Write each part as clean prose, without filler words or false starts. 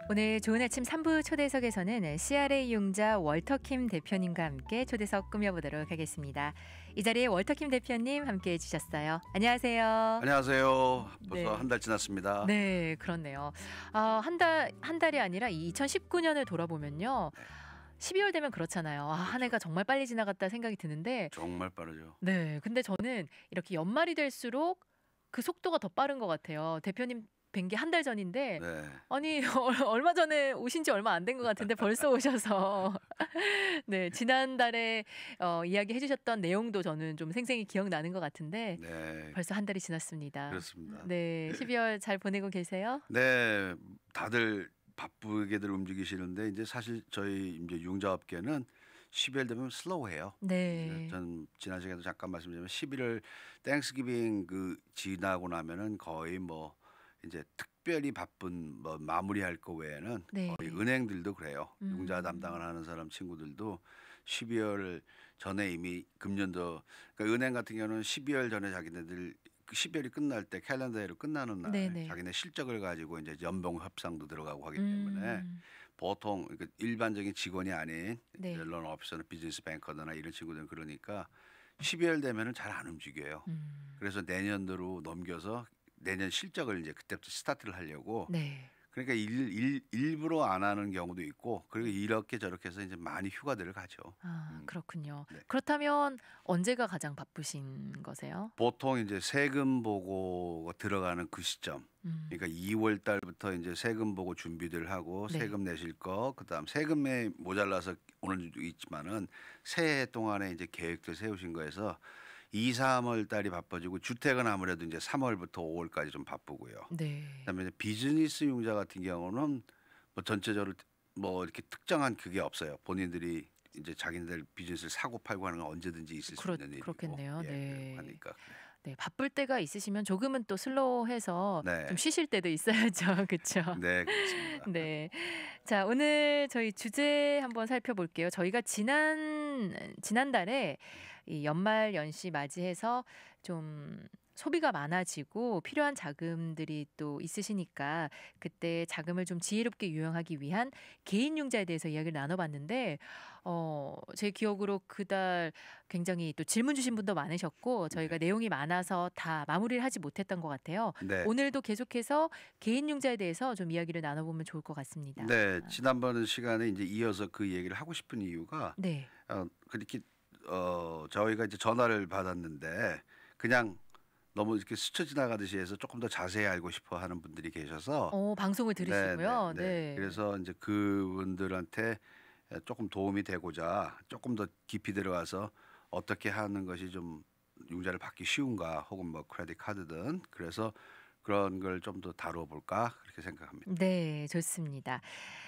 오늘 좋은 아침 3부 초대석에서는 CRA 융자 월터킴 대표님과 함께 초대석 꾸며보도록 하겠습니다. 이 자리에 월터킴 대표님 함께해 주셨어요. 안녕하세요. 안녕하세요. 벌써 네. 한 달 지났습니다. 네, 그렇네요. 한 달이 아니라 2019년을 돌아보면요. 12월 되면 그렇잖아요. 한 해가 정말 빨리 지나갔다 생각이 드는데. 정말 빠르죠. 네, 근데 저는 이렇게 연말이 될수록 그 속도가 더 빠른 것 같아요. 대표님 뵌 게 한 달 전인데 네. 아니 얼마 전에 오신 지 얼마 안 된 것 같은데 벌써 오셔서 네 지난달에 이야기해 주셨던 내용도 저는 좀 생생히 기억나는 것 같은데 네. 벌써 한 달이 지났습니다. 그렇습니다. 네, 12월 잘 보내고 계세요? 네, 다들 바쁘게들 움직이시는데 이제 사실 저희 이제 융자업계는 12월 되면 슬로우해요. 네. 전 지난 시간에도 잠깐 말씀드리면 11월 땡스기빙 그 지나고 나면은 거의 뭐 이제 특별히 바쁜 뭐 마무리할 거 외에는 네. 거의 은행들도 그래요. 융자 담당을 하는 사람 친구들도 12월 전에 이미 금년도 그러니까 은행 같은 경우는 12월 전에 자기네들 12월이 끝날 때 캘린더로 끝나는 날 네네. 자기네 실적을 가지고 이제 연봉 협상도 들어가고 하기 때문에 보통 그러니까 일반적인 직원이 아닌 네. 런 오피서나 비즈니스 뱅커나 이런 친구들은 그러니까 12월 되면은 잘 안 움직여요. 그래서 내년도로 넘겨서 내년 실적을 이제 그때부터 스타트를 하려고. 네. 그러니까 일부러 안 하는 경우도 있고 그리고 이렇게 저렇게 해서 이제 많이 휴가들을 가죠. 그렇군요. 네. 그렇다면 언제가 가장 바쁘신 거세요? 보통 이제 세금 보고가 들어가는 그 시점. 그러니까 2월 달부터 이제 세금 보고 준비들 하고 네. 세금 내실 거, 그다음 세금에 모자라서 오는 일도 있지만은 새해 동안에 이제 계획들 세우신 거에서 2, 3월 달이 바빠지고 주택은 아무래도 이제 3월부터 5월까지 좀 바쁘고요. 네. 그다음에 이제 비즈니스 융자 같은 경우는 뭐 전체적으로 뭐 이렇게 특정한 그게 없어요. 본인들이 이제 자기네들 비즈니스를 사고 팔고 하는 건 언제든지 있을 수 있는 일이고. 그렇겠네요. 예, 네. 하니까. 네, 바쁠 때가 있으시면 조금은 또 슬로우해서 네. 좀 쉬실 때도 있어야죠. 그렇죠? 네, 그렇습니다. 네. 자, 오늘 저희 주제 한번 살펴볼게요. 저희가 지난달에 이 연말 연시 맞이해서 좀 소비가 많아지고 필요한 자금들이 또 있으시니까 그때 자금을 좀 지혜롭게 유용하기 위한 개인 융자에 대해서 이야기를 나눠봤는데 제 기억으로 그달 굉장히 또 질문 주신 분도 많으셨고 저희가 내용이 많아서 다 마무리를 하지 못했던 것 같아요. 네. 오늘도 계속해서 개인 융자에 대해서 좀 이야기를 나눠보면 좋을 것 같습니다. 네, 지난번 시간에 이제 이어서 그 얘기를 하고 싶은 이유가 네. 그렇게 저희가 이제 전화를 받았는데 그냥 너무 이렇게 스쳐 지나가듯이 해서 조금 더 자세히 알고 싶어 하는 분들이 계셔서 방송을 들으시고요. 네. 그래서 이제 그분들한테 조금 도움이 되고자 조금 더 깊이 들어가서 어떻게 하는 것이 좀 융자를 받기 쉬운가 혹은 뭐 크레딧 카드든 그래서 그런 걸 좀 더 다뤄볼까 그렇게 생각합니다. 네, 좋습니다.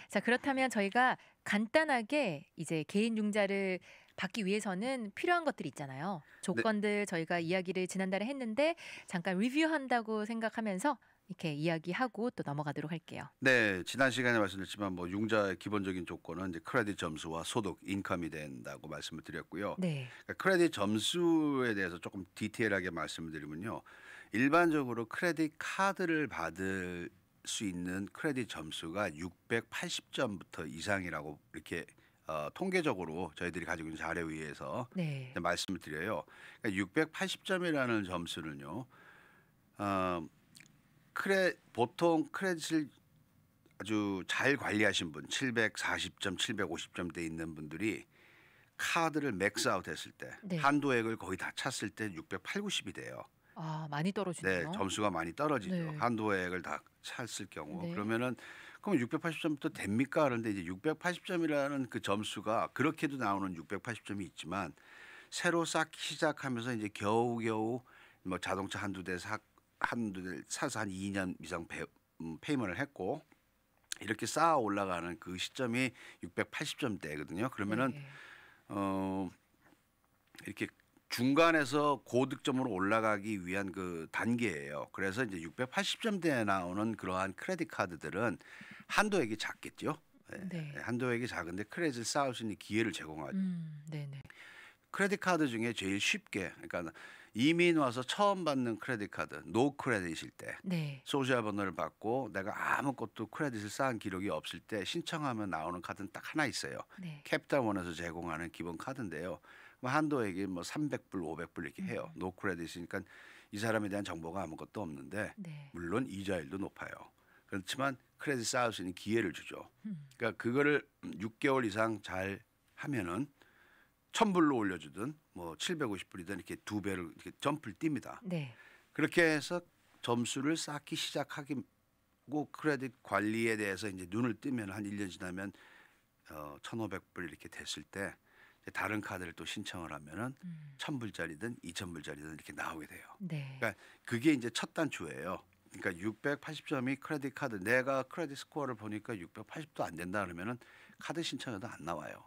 자, 그렇다면 저희가 간단하게 이제 개인 융자를 받기 위해서는 필요한 것들이 있잖아요. 조건들 저희가 이야기를 지난달에 했는데 잠깐 리뷰한다고 생각하면서 이렇게 이야기하고 또 넘어가도록 할게요. 네, 지난 시간에 말씀드렸지만 뭐 융자의 기본적인 조건은 이제 크레딧 점수와 소득, 인컴이 된다고 말씀을 드렸고요. 네. 그러니까 크레딧 점수에 대해서 조금 디테일하게 말씀을 드리면요. 일반적으로 크레딧 카드를 받을 수 있는 크레딧 점수가 680점부터 이상이라고 이렇게 통계적으로 저희들이 가지고 있는 자료에 의해서 네. 말씀을 드려요. 그러니까 680점이라는 점수는요. 보통 크레딧을 아주 잘 관리하신 분 740점, 750점 돼 있는 분들이 카드를 맥스아웃 했을 때 네. 한도액을 거의 다 찼을 때 680, 90이 돼요. 많이 떨어지네요. 네, 점수가 많이 떨어지죠. 네. 한도액을 다 찼을 경우. 네. 그러면은 그럼 680점부터 됩니까? 그런데 이제 680점이라는 그 점수가 그렇게도 나오는 680점이 있지만 새로 쌓기 시작하면서 이제 겨우겨우 뭐 자동차 한두 대 사서 한 2년 이상 페이먼을 했고 이렇게 쌓아 올라가는 그 시점이 680점대거든요. 그러면은 네. 이렇게 중간에서 고득점으로 올라가기 위한 그 단계예요. 그래서 이제 680점대에 나오는 그러한 크레딧 카드들은 한도액이 작겠죠. 네. 한도액이 작은데 크레딧을 쌓을 수 있는 기회를 제공하죠. 네네. 크레딧 카드 중에 제일 쉽게 그러니까 이민 와서 처음 받는 크레딧 카드, 노 크레딧일 때 네. 소셜 번호를 받고 내가 아무것도 크레딧을 쌓은 기록이 없을 때 신청하면 나오는 카드는 딱 하나 있어요. 네. 캐피탈원에서 제공하는 기본 카드인데요. 한도액이 뭐 300불, 500불 이렇게 해요. 노 크레딧이니까 이 사람에 대한 정보가 아무것도 없는데 네. 물론 이자율도 높아요. 그렇지만 크레딧 쌓을 수 있는 기회를 주죠. 음. 그러니까 그거를 6개월 이상 잘 하면은 1,000불로 올려주든 뭐 750불이든 이렇게 두 배를 이렇게 점프를 띱니다. 네. 그렇게 해서 점수를 쌓기 시작하고 크레딧 관리에 대해서 이제 눈을 뜨면 한 1년 지나면 1,500불 이렇게 됐을 때 이제 다른 카드를 또 신청을 하면은 1,000불짜리든 2,000불짜리든 이렇게 나오게 돼요. 네. 그러니까 그게 이제 첫 단추예요. 그러니까 680점이 크레딧 카드 내가 크레딧 스코어를 보니까 680도 안 된다 그러면은 카드 신청해도 안 나와요.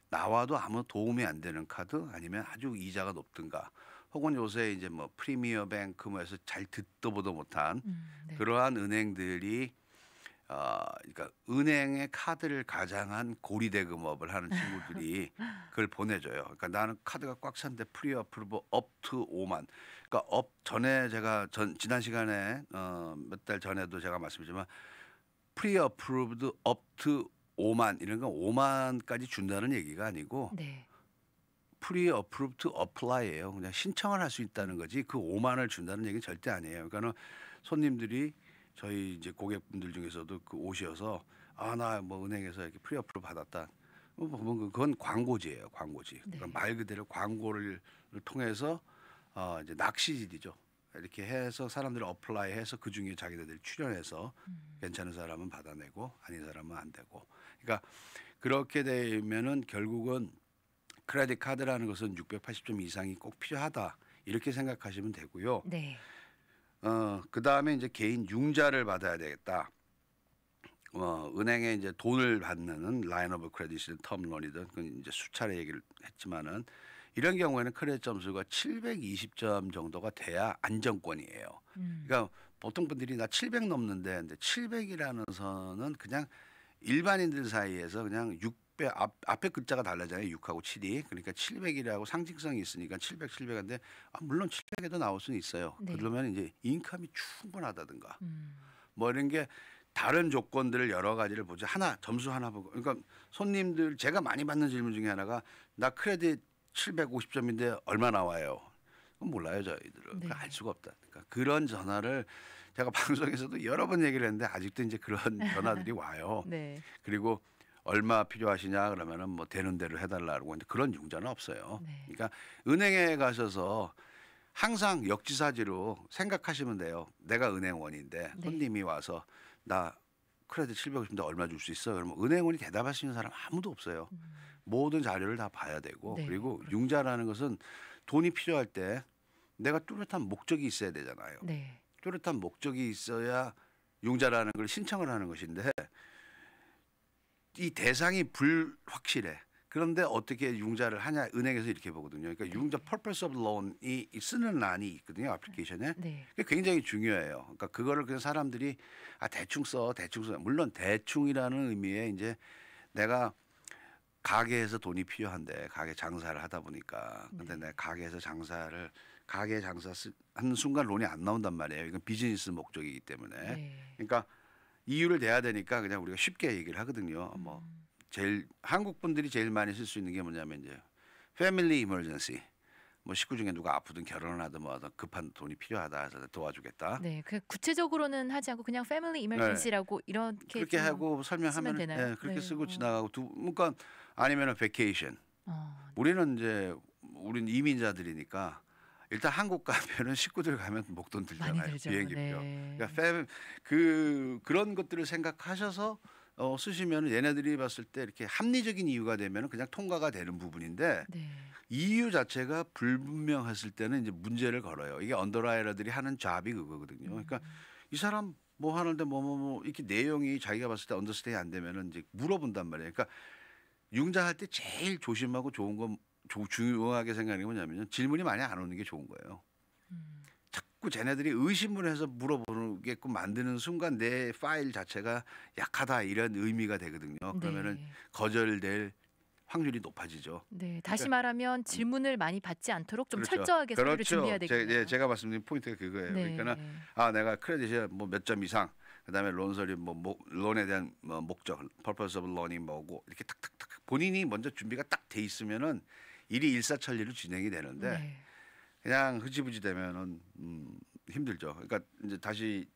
나와도 아무 도움이 안 되는 카드 아니면 아주 이자가 높든가 혹은 요새 이제 뭐 프리미어 뱅크 뭐 해서 잘 듣도 보도 못한 네. 그러한 은행들이 그러니까 은행의 카드를 가장한 고리대금업을 하는 친구들이 그걸 보내줘요. 그러니까 나는 카드가 꽉 찼는데 프리 어프로브 업투 5만. 그러니까 전에 제가 지난 시간에 몇 달 전에도 제가 말씀드렸지만 프리 어프로브드 업투 5만 이런 건 5만까지 준다는 얘기가 아니고 네. 프리 어프로브 투 어플라이예요. 그냥 신청을 할 수 있다는 거지 그 5만을 준다는 얘기는 절대 아니에요. 그러니까는 손님들이 저희 이제 고객분들 중에서도 그 오셔서 나 뭐 은행에서 이렇게 프리 어프로브 받았다. 보면 그건 광고지예요. 광고지. 네. 그러니까 말 그대로 광고를 통해서 이제 낚시질이죠. 이렇게 해서 사람들을 어플라이해서 그 중에 자기네들이 출연해서 괜찮은 사람은 받아내고 아닌 사람은 안 되고. 그러니까 그렇게 되면은 결국은 크레딧 카드라는 것은 680점 이상이 꼭 필요하다 이렇게 생각하시면 되고요. 네. 그 다음에 이제 개인 융자를 받아야 되겠다. 은행에 이제 돈을 받는 라인 오브 크레딧이든 텀론이든 그건 이제 수차례 얘기를 했지만은 이런 경우에는 크레딧 점수가 720점 정도가 돼야 안정권이에요. 그러니까 보통 분들이 나 700 넘는데 근데 700이라는 선은 그냥 일반인들 사이에서 그냥 600 앞에 글자가 달라잖아요. 6하고 7이. 그러니까 700이라고 상징성이 있으니까 700, 700인데 물론 700에도 나올 수는 있어요. 네. 그러면 이제 인컴이 충분하다든가 뭐 이런 게 다른 조건들을 여러 가지를 보죠. 점수 하나 보고. 그러니까 손님들 제가 많이 받는 질문 중에 하나가 나 크레딧 750점인데 얼마 나와요? 그건 몰라요 저희들은. 네. 알 수가 없다. 그러니까 그런 전화를 제가 방송에서도 여러 번 얘기를 했는데 아직도 이제 그런 전화들이 와요. 네. 그리고 얼마 필요하시냐 그러면은 뭐 되는 대로 해달라고 하는데 그런 융자는 없어요. 네. 그러니까 은행에 가셔서 항상 역지사지로 생각하시면 돼요. 내가 은행원인데 네. 손님이 와서 나 크레딧 750인데 얼마 줄 수 있어? 그러면 은행원이 대답할 수 있는 사람 아무도 없어요. 모든 자료를 다 봐야 되고 네. 그리고 융자라는 것은 돈이 필요할 때 내가 뚜렷한 목적이 있어야 되잖아요. 네. 뚜렷한 목적이 있어야 융자라는 걸 신청을 하는 것인데 이 대상이 불확실해. 그런데 어떻게 융자를 하냐 은행에서 이렇게 보거든요. 그러니까 융자 purpose of loan이 쓰는 란이 있거든요. 애플리케이션에. 네. 그게 굉장히 중요해요. 그러니까 그거를 그냥 사람들이 대충 써. 물론 대충이라는 의미에 이제 내가 가게에서 돈이 필요한데 가게 장사를 하다 보니까 근데 내가 가게 장사 하는 순간 론이 안 나온단 말이에요. 이건 비즈니스 목적이기 때문에. 네. 그러니까 이유를 대야 되니까 그냥 우리가 쉽게 얘기를 하거든요. 뭐 제일 한국 분들이 제일 많이 쓸 수 있는 게 뭐냐면 이제 패밀리 이머전시. 뭐 식구 중에 누가 아프든 결혼을 하든 뭐 하든 급한 돈이 필요하다 해서 도와주겠다. 네. 그 구체적으로는 하지 않고 그냥 패밀리 이머전시라고 이렇게 그렇게 좀 하고 설명하면 쓰면 되나요? 그렇게 네. 쓰고 지나가고 그러니까 아니면은 베케이션. 네. 우리는 이제 우리는 이민자들이니까 일단 한국 가면은 식구들 가면 목돈 많이 들잖아요. 들죠. 비행기표. 네. 그러니까 그런 것들을 생각하셔서 쓰시면 얘네들이 봤을 때 이렇게 합리적인 이유가 되면 그냥 통과가 되는 부분인데 네. 이유 자체가 불분명했을 때는 이제 문제를 걸어요. 이게 언더라이너들이 하는 잡이 그거거든요. 그러니까 이 사람 뭐 하는데 뭐 이렇게 내용이 자기가 봤을 때 언더스테이 안 되면은 이제 물어본단 말이에요. 그러니까 융자할 때 제일 조심하고 좋은 건 중요하게 생각하는 게 뭐냐면 질문이 많이 안 오는 게 좋은 거예요. 자꾸 쟤네들이 의심을 해서 물어보게끔 만드는 순간 내 파일 자체가 약하다 이런 의미가 되거든요. 그러면은 네. 거절될 확률이 높아지죠. 네. 다시 그러니까 말하면 질문을 많이 받지 않도록 좀 그렇죠. 철저하게 서류를 그렇죠. 준비해야 되겠네요. 제가 말씀드린 포인트가 그거예요. 그러니까는 네. 내가 크레딧이 뭐 몇 점 이상, 그다음에 론설이 론에 대한 뭐 목적, purpose of loan이 뭐고 이렇게 탁탁탁 본인이 먼저 준비가 딱 돼 있으면은 일이 일사천리로 진행이 되는데 네. 그냥 흐지부지 되면은 힘들죠. 그러니까 이제 다시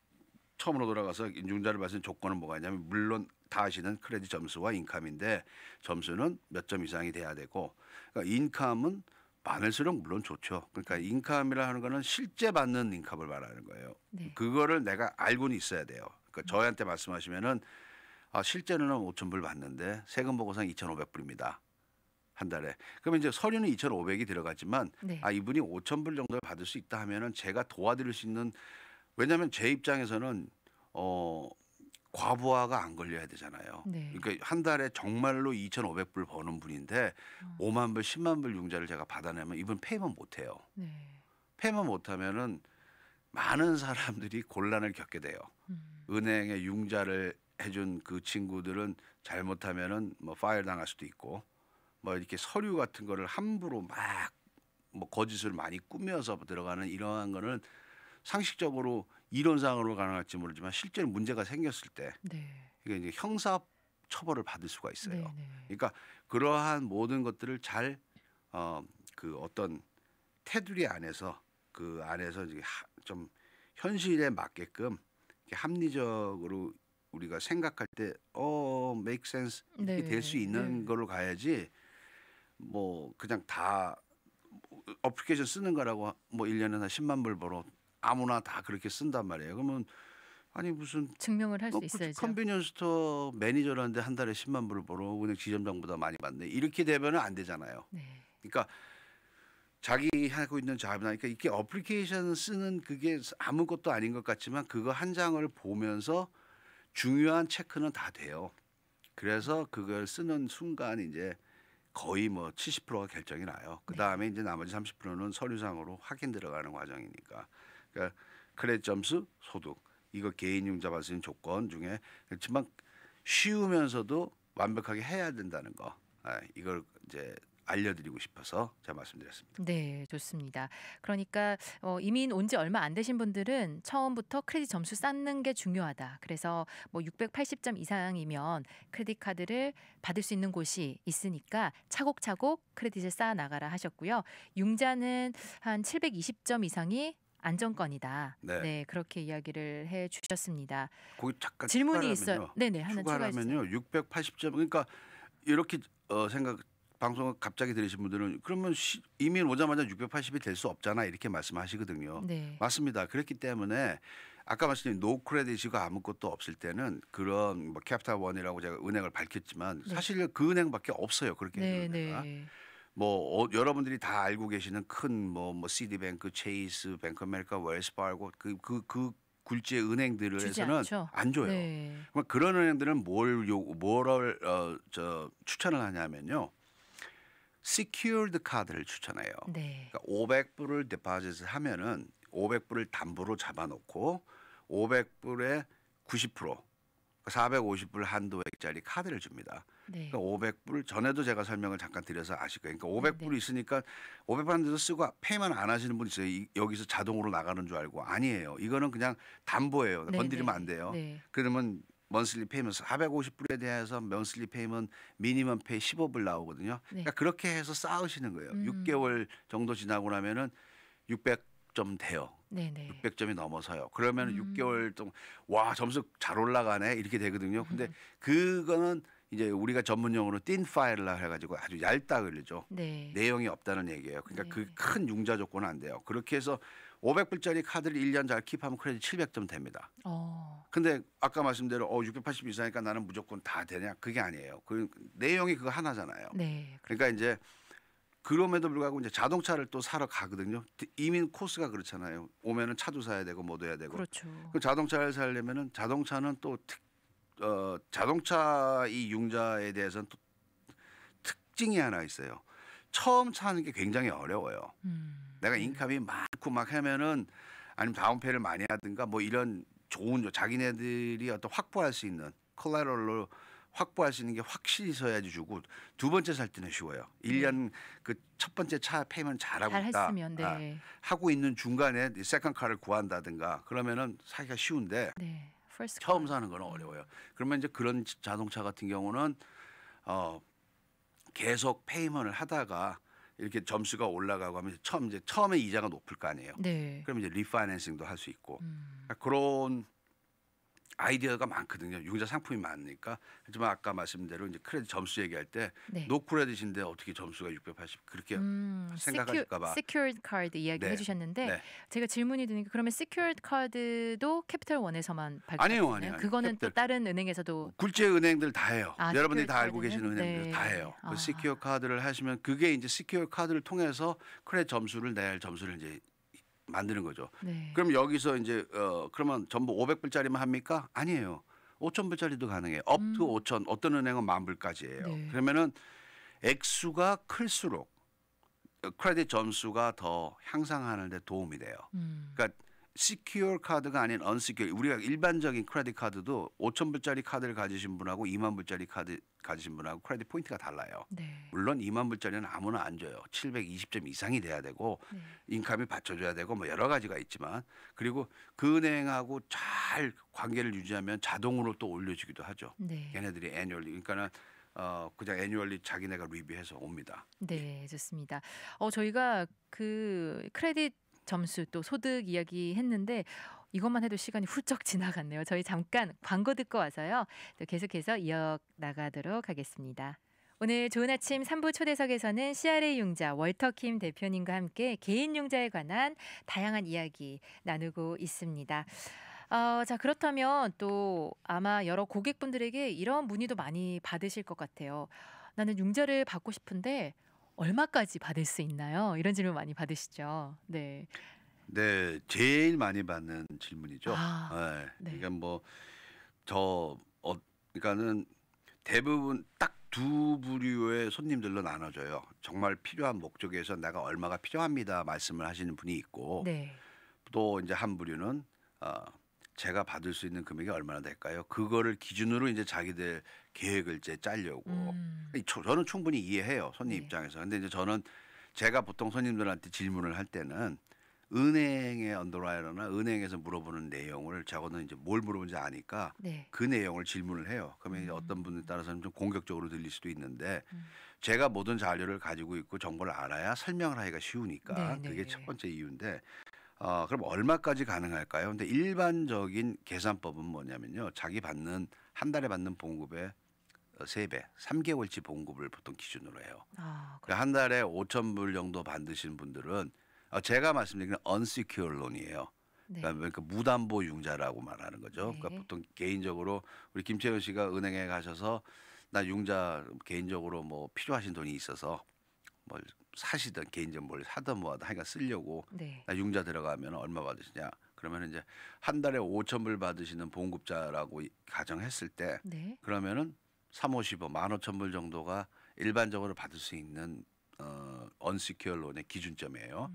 처음으로 돌아가서 융자를 받는 조건은 뭐가 있냐면 물론 다 아시는 크레딧 점수와 인컴인데 점수는 몇 점 이상이 돼야 되고 그러니까 인컴은 많을수록 물론 좋죠. 그러니까 인컴이라 하는 거는 실제 받는 인컴을 말하는 거예요. 네. 그거를 내가 알고는 있어야 돼요. 그러니까 저희한테 말씀하시면은 실제로는 5천 불 받는데 세금 보고상 2,500불입니다. 한 달에. 그러면 이제 서류는 2,500이 들어가지만 네. 이분이 5천 불 정도를 받을 수 있다 하면은 제가 도와드릴 수 있는 왜냐하면 제 입장에서는 과부하가 안 걸려야 되잖아요. 네. 그러니까 한 달에 정말로 2,500불 버는 분인데 5만 불, 10만 불 융자를 제가 받아내면 이분 페이먼 못 해요. 네. 페이먼 못 하면은 많은 사람들이 곤란을 겪게 돼요. 은행에 융자를 해준 그 친구들은 잘못하면은 뭐 파일 당할 수도 있고 뭐 이렇게 서류 같은 거를 함부로 막 뭐 거짓을 많이 꾸며서 들어가는 이러한 거는 상식적으로 이론상으로 가능할지 모르지만 실제로 문제가 생겼을 때 네. 이게 이제 형사 처벌을 받을 수가 있어요. 네. 네. 그러니까 그러한 모든 것들을 잘 그 어떤 테두리 안에서 그 안에서 이제 좀 현실에 맞게끔 이렇게 합리적으로 우리가 생각할 때 make sense 이렇게 될 수 네. 있는 네. 걸로 가야지 뭐 그냥 다 어플리케이션 쓰는 거라고 뭐 1년에 한 10만 불 벌어 아무나 다 그렇게 쓴단 말이에요. 그러면 아니 무슨 증명을 할 수 뭐 있어야죠. 컨비니언스 스토어 매니저라는데 한 달에 10만 불 벌어 은행 지점장보다 많이 받네. 이렇게 되면은 안 되잖아요. 네. 그러니까 자기 하고 있는 잡이나 그러니까 이렇게 어플리케이션 쓰는 그게 아무것도 아닌 것 같지만 그거 한 장을 보면서 중요한 체크는 다 돼요. 그래서 그걸 쓰는 순간 이제 거의 뭐 70%가 결정이 나요. 그 다음에 이제 나머지 30%는 서류상으로 확인 들어가는 과정이니까. 그러니까 크레딧 점수, 소득 이거 개인 융자 받을 수 있는 조건 중에 그렇지만 쉬우면서도 완벽하게 해야 된다는 거. 이걸 이제 알려드리고 싶어서 제가 말씀드렸습니다. 네, 좋습니다. 그러니까 이민 온 지 얼마 안 되신 분들은 처음부터 크레딧 점수 쌓는 게 중요하다. 그래서 뭐 680점 이상이면 크레딧 카드를 받을 수 있는 곳이 있으니까 차곡차곡 크레딧을 쌓아 나가라 하셨고요. 융자는 한 720점 이상이 안정권이다. 네. 네, 그렇게 이야기를 해 주셨습니다. 거기 잠깐 질문이 있어요. 네네, 하나 추가해 주세요. 추가하면요 680점 그러니까 이렇게 생각 방송을 갑자기 들으신 분들은 그러면 이민 오자마자 680이 될 수 없잖아 이렇게 말씀하시거든요. 네. 맞습니다. 그렇기 때문에 아까 말씀드린 노 크레딧이가 아무것도 없을 때는 그런 뭐 캐피탈 원이라고 제가 은행을 밝혔지만 네. 사실 그 은행밖에 없어요. 그렇게 네, 해주는 데가. 네. 뭐 여러분들이 다 알고 계시는 큰 뭐 시티뱅크, 체이스, 뱅크 아메리카, 웰스파고 그 굴지의 주지 은행들에서는 않죠. 안 줘요. 네. 그런 은행들은 뭐를 추천을 하냐면요. secured 카드를 추천해요. 네. 그러니까 500불을 디포짓을 하면은 500불을 담보로 잡아놓고 500불에 90% 450불 한도액짜리 카드를 줍니다. 네. 그러니까 500불 전에도 제가 설명을 잠깐 드려서 아실 거예요. 그러니까 네, 500불이 있으니까 500불 한 대서 쓰고 페이만 안 하시는 분 있어요. 여기서 자동으로 나가는 줄 알고 아니에요. 이거는 그냥 담보예요. 네, 건드리면 네. 안 돼요. 네. 그러면 먼슬리 페이면 450불에 대해서 먼슬리 페이면 미니멈 페이 15불 나오거든요. 네. 그러니까 그렇게 해서 쌓으시는 거예요. 6개월 정도 지나고 나면은 600점 돼요. 네네. 600점이 넘어서요. 그러면 6개월 동안 와 점수 잘 올라가네 이렇게 되거든요. 근데 그거는 이제 우리가 전문용어로 틴 파일이라 해가지고 아주 얇다 그러죠. 네. 내용이 없다는 얘기예요. 그러니까 네. 그 큰 융자 조건은 안 돼요. 그렇게 해서 500불짜리 카드를 1년 잘 킵하면 크레딧 700점 됩니다. 근데 아까 말씀대로 680 이상이니까 나는 무조건 다 되냐? 그게 아니에요. 그 내용이 그거 하나잖아요. 네. 그러니까 이제 그럼에도 불구하고 이제 자동차를 또 사러 가거든요. 이민 코스가 그렇잖아요. 오면은 차도 사야 되고 뭐도 해야 되고. 그렇죠. 그 자동차를 사려면은 자동차는 또 자동차 이 융자에 대해서는 또 특징이 하나 있어요. 처음 사는 게 굉장히 어려워요. 내가 인컴이 많고 막 하면은 아니면 다운페이를 많이 하든가 뭐 이런 좋은 자기네들이 어떤 확보할 수 있는 콜라teral로 확보할 수 있는 게 확실히 있어야지 주고 두 번째 살 때는 쉬워요. 1년 그 첫 번째 차 페이먼트 잘하고 잘 있다. 했으면 네. 하고 있는 중간에 세컨 카를 구한다든가 그러면은 사기가 쉬운데 네. 퍼스트 처음 카. 사는 거는 어려워요. 그러면 이제 그런 자동차 같은 경우는 어 계속 페이먼트를 하다가 이렇게 점수가 올라가고 하면 처음에 이자가 높을 거 아니에요. 네. 그럼 이제 리파이낸싱도 할 수 있고 음. 그런 아이디어가 많거든요. 융자 상품이 많으니까. 하지만 아까 말씀드린 대로 이제 크레딧 점수 얘기할 때 네. 노크레딧인데 어떻게 점수가 680 그렇게 생각하실까 봐. secured 카드 이야기 네. 해주셨는데 네. 제가 질문이 드니까 그러면 secured 카드도 캐피털 원에서만 발급할 수 아니요, 있나요? 아니요. 그거는 또 캐피털 다른 은행에서도 굴지의 은행들 다 해요. 아, 여러분들이 secured 다 알고 카드는? 계시는 은행들 네. 다 해요. 아. 그 시큐어 카드를 하시면 그게 이제 시큐어 카드를 통해서 크레딧 점수를 내야 할 점수를 이제 만드는 거죠. 네. 그럼 여기서 이제 그러면 전부 500불짜리만 합니까? 아니에요. 5,000불짜리도 가능해요. 업투 5,000 어떤 은행은 10,000불까지예요. 네. 그러면은 액수가 클수록 크레딧 점수가 더 향상하는 데 도움이 돼요. 그러니까 시큐어 카드가 아닌 언시큐어 우리가 일반적인 크레딧 카드도 5,000불짜리 카드를 가지신 분하고 20,000불짜리 카드 가지신 분하고 크레딧 포인트가 달라요. 네. 물론 20,000불짜리는 아무나 안 줘요. 720점 이상이 돼야 되고 네. 인감이 받쳐줘야 되고 뭐 여러 가지가 있지만 그리고 그 은행하고 잘 관계를 유지하면 자동으로 또 올려주기도 하죠. 네. 걔네들이 애뉴얼리 그러니까는 그냥 애뉴얼리 자기네가 리뷰해서 옵니다. 네, 좋습니다. 저희가 그 크레딧 점수 또 소득 이야기 했는데 이것만 해도 시간이 훌쩍 지나갔네요. 저희 잠깐 광고 듣고 와서요. 또 계속해서 이어나가도록 하겠습니다. 오늘 좋은 아침 3부 초대석에서는 CRA 융자 월터킴 대표님과 함께 개인 융자에 관한 다양한 이야기 나누고 있습니다. 자, 그렇다면 또 아마 여러 고객분들에게 이런 문의도 많이 받으실 것 같아요. 나는 융자를 받고 싶은데 얼마까지 받을 수 있나요? 이런 질문 많이 받으시죠. 네. 네, 제일 많이 받는 질문이죠. 아, 네. 네. 그러니까 그러니까는 대부분 딱 두 부류의 손님들로 나눠져요. 정말 필요한 목적에서 내가 얼마가 필요합니다 말씀을 하시는 분이 있고 네. 또 이제 한 부류는 제가 받을 수 있는 금액이 얼마나 될까요? 그거를 기준으로 이제 자기들 계획을 이제 짜려고. 저는 충분히 이해해요. 손님 네. 입장에서. 근데 이제 저는 제가 보통 손님들한테 질문을 할 때는 은행의 언더라이너나 은행에서 물어보는 내용을 저거는 이제 뭘 물어보는지 아니까 네. 그 내용을 질문을 해요. 그러면 이제 어떤 분에 따라서는 좀 공격적으로 들릴 수도 있는데 제가 모든 자료를 가지고 있고 정보를 알아야 설명을 하기가 쉬우니까 네, 그게 네. 첫 번째 이유인데 그럼 얼마까지 가능할까요? 근데 일반적인 계산법은 뭐냐면요. 자기 받는 한 달에 받는 봉급의 3배, 3개월치 봉급을 보통 기준으로 해요. 아, 그러니까 한 달에 5,000불 정도 받으시는 분들은 제가 말씀드린 건 unsecured loan이에요. 네. 그러니까 무담보 융자라고 말하는 거죠. 네. 그러니까 보통 개인적으로 우리 김채연 씨가 은행에 가셔서 나 융자 개인적으로 뭐 필요하신 돈이 있어서 뭘 사시든 개인적으로 뭘 사든 뭐하든 하여간 쓰려고 네. 나 융자 들어가면 얼마 받으시냐? 그러면 이제 한 달에 5,000불 받으시는 봉급자라고 가정했을 때 네. 그러면은 3,550, 15,000불 정도가 일반적으로 받을 수 있는 unsecured loan의 기준점이에요.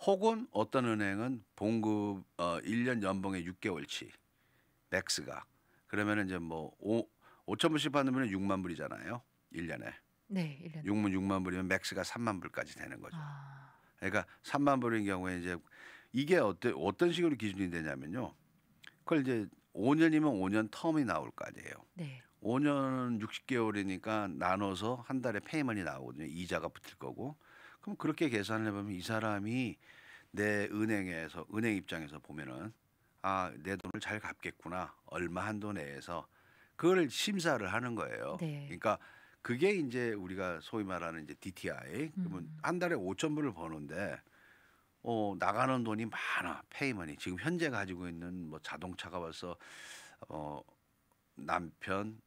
혹은 어떤 은행은 봉급 1년 연봉의 6개월치 맥스가 그러면은 이제 뭐 5,000불씩 받으면 6만 불이잖아요. 1년에. 네. 1년. 6만 불이면 맥스가 3만 불까지 되는 거죠. 아, 그러니까 3만 불인 경우에 이제 이게 어떤 식으로 기준이 되냐면요. 그걸 이제 5년이면 5년 텀이 나올 거 아니에요. 네. 5년 60개월이니까 나눠서 한 달에 페이먼이 나오거든요. 이자가 붙을 거고. 그럼 그렇게 계산을 해보면 이 사람이 내 은행 입장에서 보면은 내 돈을 잘 갚겠구나. 얼마 한도 내에서 그걸 심사를 하는 거예요. 네. 그러니까 그게 이제 우리가 소위 말하는 이제 DTI. 그러면 한 달에 5,000불을 버는데 나가는 돈이 많아. 페이먼이 지금 현재 가지고 있는 뭐 자동차가 벌써 남편,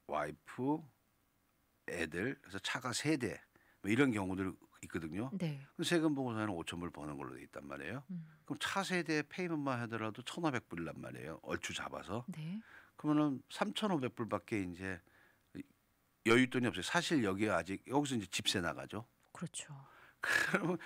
와이프, 애들 그래서 차가 3대 뭐 이런 경우들 있거든요. 네. 세금 보고서는 5,000불 버는 걸로 돼 있단 말이에요. 그럼 차 세대 페이먼만 하더라도 1,500불란 말이에요. 얼추 잡아서. 네. 그러면은 3,500불밖에 이제 여윳돈이 없어요. 사실 여기에 아직 여기서 이제 집세 나가죠. 그렇죠. 그러면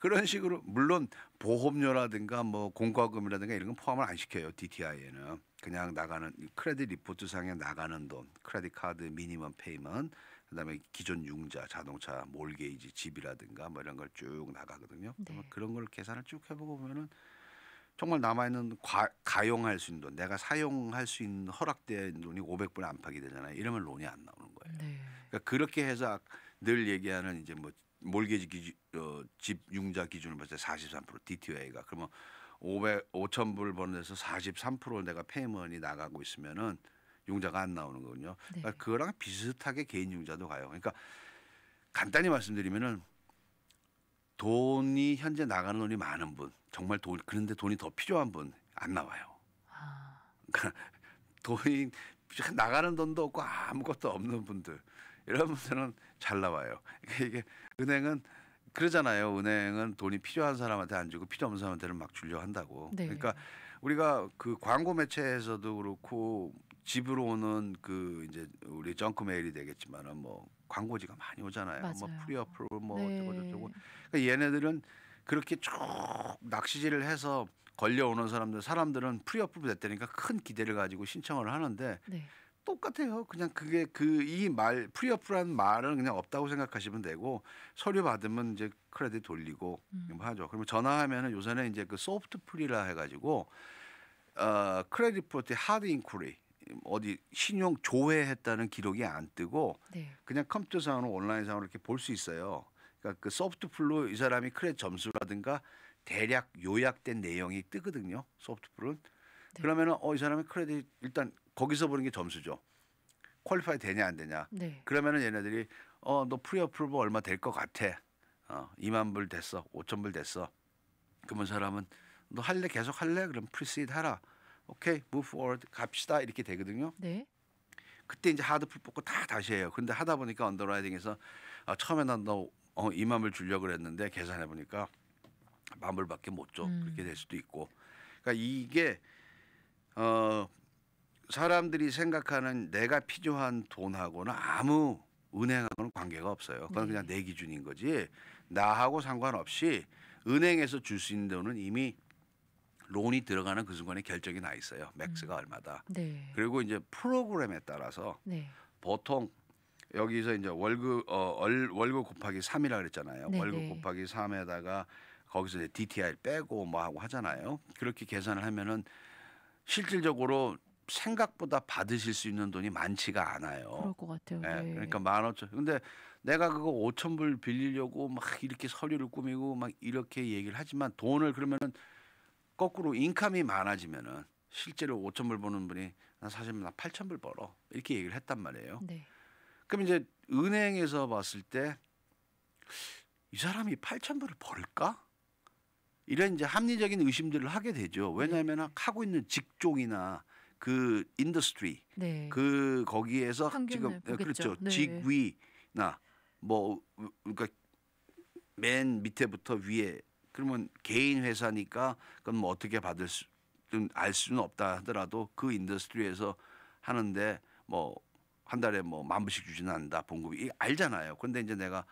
그런 식으로 물론 보험료라든가 뭐 공과금이라든가 이런 건 포함을 안 시켜요. DTI에는 그냥 나가는 크레딧 리포트 상에 나가는 돈, 크레딧 카드 미니멈 페이먼, 그다음에 기존 융자, 자동차, 몰게이지, 집이라든가 뭐 이런 걸 쭉 나가거든요. 그러면 네. 그런 걸 계산을 쭉 해보고 보면은 정말 남아있는 가용할 수 있는 돈, 내가 사용할 수 있는 허락된 돈이 500불 안팎이 되잖아요. 이러면 론이 안 나오는 거예요. 네. 그러니까 그렇게 해서 늘 얘기하는 이제 뭐 몰개지 집 융자 기준으로 봤을 때 43% DTI가 그러면 5,000불 버는 데서 43% 내가 페이먼이 나가고 있으면은 융자가 안 나오는 거거든요. 네. 그러니까 그거랑 비슷하게 개인 융자도 가요. 그러니까 간단히 말씀드리면은 돈이 현재 나가는 돈이 많은 분, 정말 돈 그런데 돈이 더 필요한 분 안 나와요. 아. 그러니까 돈이 나가는 돈도 없고 아무것도 없는 분들 이런 분들은 잘 나와요. 그러니까 이게 은행은 그러잖아요. 은행은 돈이 필요한 사람한테 안 주고 필요 없는 사람한테는 막 주려 한다고. 네. 그러니까 우리가 그 광고 매체에서도 그렇고 집으로 오는 그 이제 우리 정크 메일이 되겠지만은 뭐 광고지가 많이 오잖아요. 뭐 맞아요. 프리어프로 뭐 어쩌고 저쩌고. 네. 그러니까 얘네들은 그렇게 쭉 낚시질을 해서 걸려오는 사람들은 프리어프로 됐다니까 큰 기대를 가지고 신청을 하는데 네. 똑같아요. 그냥 그게 그 이 말 프리어프라는 말은 그냥 없다고 생각하시면 되고 서류 받으면 이제 크레딧 돌리고 뭐 하죠. 그러면 전화하면은 요새는 이제 그 소프트 프리라 해가지고 크레딧 리포트 하드 인쿠리 어디 신용 조회했다는 기록이 안 뜨고 네. 그냥 컴퓨터상으로 온라인상으로 이렇게 볼 수 있어요. 그러니까 그 소프트 풀로 이 사람이 크레딧 점수라든가 대략 요약된 내용이 뜨거든요. 소프트 풀은. 네. 그러면은 이 사람의 크레딧 일단 거기서 보는 게 점수죠. 퀄리파이 되냐 안 되냐. 네. 그러면은 얘네들이 너 프리 어프로브 얼마 될 것 같아. 2만 불 됐어. 5천 불 됐어. 그러면 사람은 너 할래 계속 할래? 그럼 프리시드 하라. 오케이, move forward 갑시다 이렇게 되거든요. 네. 그때 이제 하드풀 뽑고 다 다시 해요. 근데 하다 보니까 언더라이팅에서 처음에 난너 2만 불 주려고 그랬는데 계산해 보니까 10,000불밖에 못 줘. 그렇게 될 수도 있고. 그러니까 이게 사람들이 생각하는 내가 필요한 돈하고는 아무 은행하고는 관계가 없어요. 그건 네. 그냥 내 기준인 거지. 나하고 상관없이 은행에서 줄 수 있는 돈은 이미 론이 들어가는 그 순간에 결정이 나 있어요. 맥스가 얼마다. 네. 그리고 이제 프로그램에 따라서 네. 보통 여기서 이제 월급 곱하기 3이라 그랬잖아요. 네, 월급 네. 곱하기 3에다가 거기서 이제 DTI 빼고 뭐 하고 하잖아요. 그렇게 계산을 하면은 실질적으로 생각보다 받으실 수 있는 돈이 많지가 않아요. 그럴 것 같아요. 예, 네. 그러니까 15,000. 근데 내가 그거 5,000불 빌리려고 막 이렇게 서류를 꾸미고 막 이렇게 얘기를 하지만 돈을 그러면은 거꾸로 인컴이 많아지면은 실제로 5,000불 버는 분이 나 사실 나 8,000불 벌어 이렇게 얘기를 했단 말이에요. 네. 그럼 이제 은행에서 봤을 때 이 사람이 8,000불을 벌까? 이런 이제 합리적인 의심들을 하게 되죠. 왜냐하면 하고 있는 직종이나 그 인더스트리 네. 그 거기에서 평균을 지금 보겠죠. 그렇죠. 네. 직위나 뭐 그러니까 맨 밑에부터 위에 그러면 개인 회사니까 그건 뭐 어떻게 받을 수는 알 수는 없다 하더라도 그 인더스트리에서 하는데 뭐 한 달에 뭐 10,000불씩 주지는 않는다 봉급이 알잖아요. 근데 이제 내가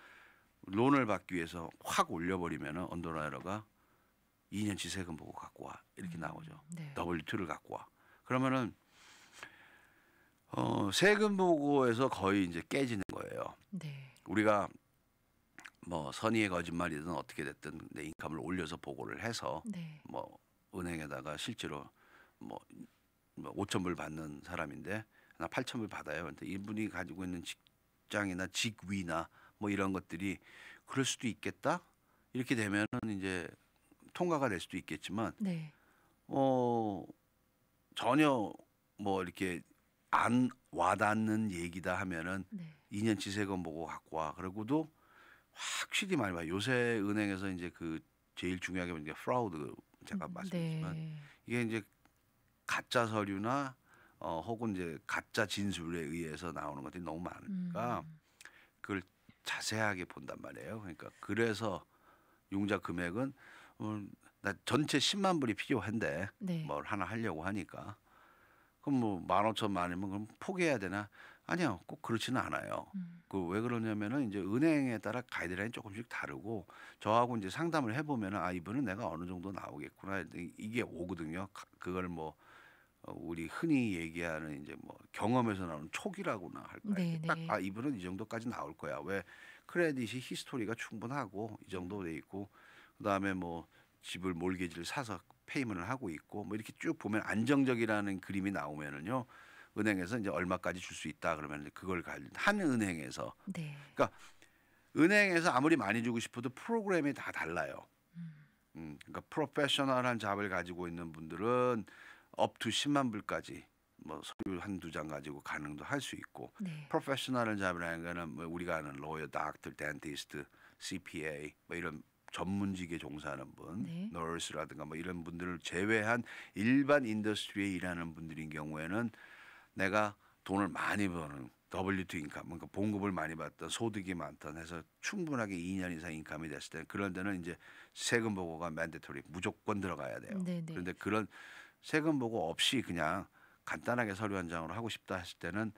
론을 받기 위해서 확 올려버리면은 언더라이너가 2년치 세금 보고 갖고 와 이렇게 나오죠. 네. W2를 갖고 와. 그러면은 세금 보고에서 거의 이제 깨지는 거예요. 네. 우리가 뭐 선의의 거짓말이든 어떻게 됐든 내 인컴을 올려서 보고를 해서 네. 뭐 은행에다가 실제로 뭐 5,000불 받는 사람인데 나 8,000불 받아요. 근데 이분이 가지고 있는 직장이나 직위나 뭐 이런 것들이 그럴 수도 있겠다. 이렇게 되면은 이제 통과가 될 수도 있겠지만 네. 전혀 뭐 이렇게 안 와닿는 얘기다 하면은 네. 2년치 세금 보고 갖고 와. 그러고도 확실히 많이 봐요. 요새 은행에서 이제 그 제일 중요하게 보는 게 프라우드 제가 말씀드렸지만 네. 이게 이제 가짜 서류나 혹은 이제 가짜 진술에 의해서 나오는 것들이 너무 많으니까 그걸 자세하게 본단 말이에요. 그러니까 그래서 융자 금액은 나 전체 10만 불이 필요한데 네. 뭘 하나 하려고 하니까 그럼 뭐 15,000만 원이면 그럼 포기해야 되나? 아니요. 꼭 그렇지는 않아요. 음. 그 왜 그러냐면은 이제 은행에 따라 가이드라인이 조금씩 다르고 저하고 이제 상담을 해 보면은 '아 이분은 내가 어느 정도 나오겠구나.' 이게 오거든요. 그걸 뭐 우리 흔히 얘기하는 이제 뭐 경험에서 나오는 촉이라고나 할까. 이렇게 딱 네네. '아 이분은 이 정도까지 나올 거야.' 왜 크레딧이 히스토리가 충분하고 이 정도 돼 있고 그다음에 뭐 집을 몰개지를 사서 페이먼을 하고 있고 뭐 이렇게 쭉 보면 안정적이라는 그림이 나오면은요. 은행에서 이제 얼마까지 줄 수 있다 그러면 이제 그걸 한 은행에서 네. 그러니까 은행에서 아무리 많이 주고 싶어도 프로그램이 다 달라요. 음. 그러니까 프로페셔널한 잡을 가지고 있는 분들은 업 투 10만 불까지 뭐 서류 한두 장 가지고 가능도 할 수 있고 네. 프로페셔널한 잡이라는 거는 뭐 우리가 아는 로여, 닥터, 덴티스트, CPA 뭐 이런 전문직에 종사하는 분, 네. 너스라든가 뭐 이런 분들을 제외한 일반 인더스트리에 일하는 분들인 경우에는 내가 돈을 많이 버는 W2 인컴, 그러니까 봉급을 많이 받던 소득이 많던 해서 충분하게 2년 이상 인컴이 됐을 때 그런 데는 이제 세금 보고가 맨데토리 무조건 들어가야 돼요. 네네. 그런데 그런 세금 보고 없이 그냥 간단하게 서류 한 장으로 하고 싶다 했을 때는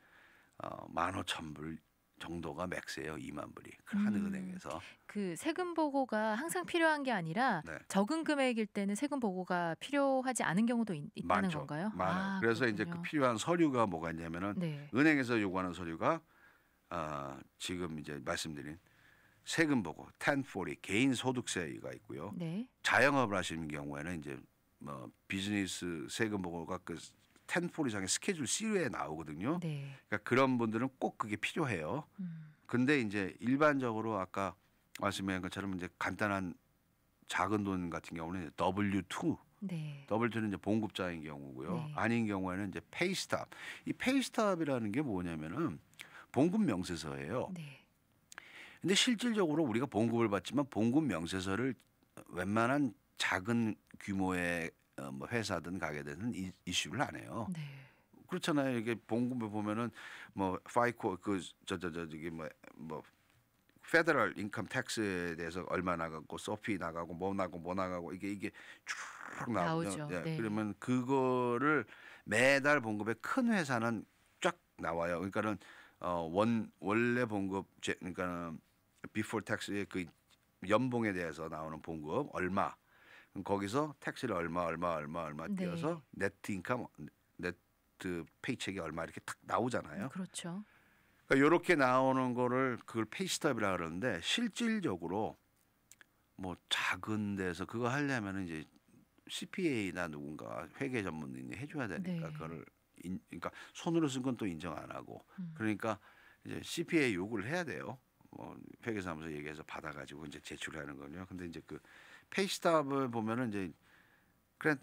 15,000불 정도가 맥스예요. 2만 불이. 그 한 음. 은행에서. 그 세금 보고가 항상 필요한 게 아니라 네. 적은 금액일 때는 세금 보고가 필요하지 않은 경우도 있다는 많죠. 건가요? 많아요. 아 그래서 이제 그 그렇군요. 필요한 서류가 뭐가 있냐면은 네. 은행에서 요구하는 서류가 지금 이제 말씀드린 세금 보고 1040 개인 소득세가 있고요. 네. 자영업을 하시는 경우에는 이제 뭐 비즈니스 세금 보고가 그 1040상의 스케줄 C에 나오거든요. 네. 그러니까 그런 분들은 꼭 그게 필요해요. 음. 근데 이제 일반적으로 아까 말씀하신 것처럼 이제 간단한 작은 돈 같은 경우는 W2 네. W2는 이제 봉급자인 경우고요. 네. 아닌 경우에는 이제 페이스탑. 이 페이스탑이라는 게 뭐냐면은 봉급 명세서예요. 네. 근데 실질적으로 우리가 봉급을 받지만 봉급 명세서를 웬만한 작은 규모의 뭐 회사든 가게든 이슈를 안 해요. 네. 그렇잖아요. 이게 봉급을 보면은 뭐 파이코 저기 뭐 페더럴 인컴 텍스에 대해서 얼마 나가고 소피 나가고 뭐 나가고 이게 쭉 나오죠. 나오죠. 예. 네. 그러면 그거를 매달 봉급에 큰 회사는 쫙 나와요. 그러니까는 원래 봉급 그러니까는 비포 텍스의 그 연봉에 대해서 나오는 봉급 얼마 그럼 거기서 택시를 얼마 네. 띄어서 네트 인컴 네트 페이첵이 얼마 이렇게 딱 나오잖아요. 그렇죠. 그러니까 요렇게 나오는 거를 그걸 페이스톱이라 그러는데 실질적으로 뭐 작은 데서 그거 하려면은 이제 CPA나 누군가 회계 전문인이 해줘야 되니까 네. 그거를 그러니까 손으로 쓴 건 또 인정 안 하고 음. 그러니까 이제 CPA 요구를 해야 돼요. 뭐 회계사무소 얘기해서 받아가지고 이제 제출하는 거요. 근데 이제 그 페이스톱을 보면은 이제 그래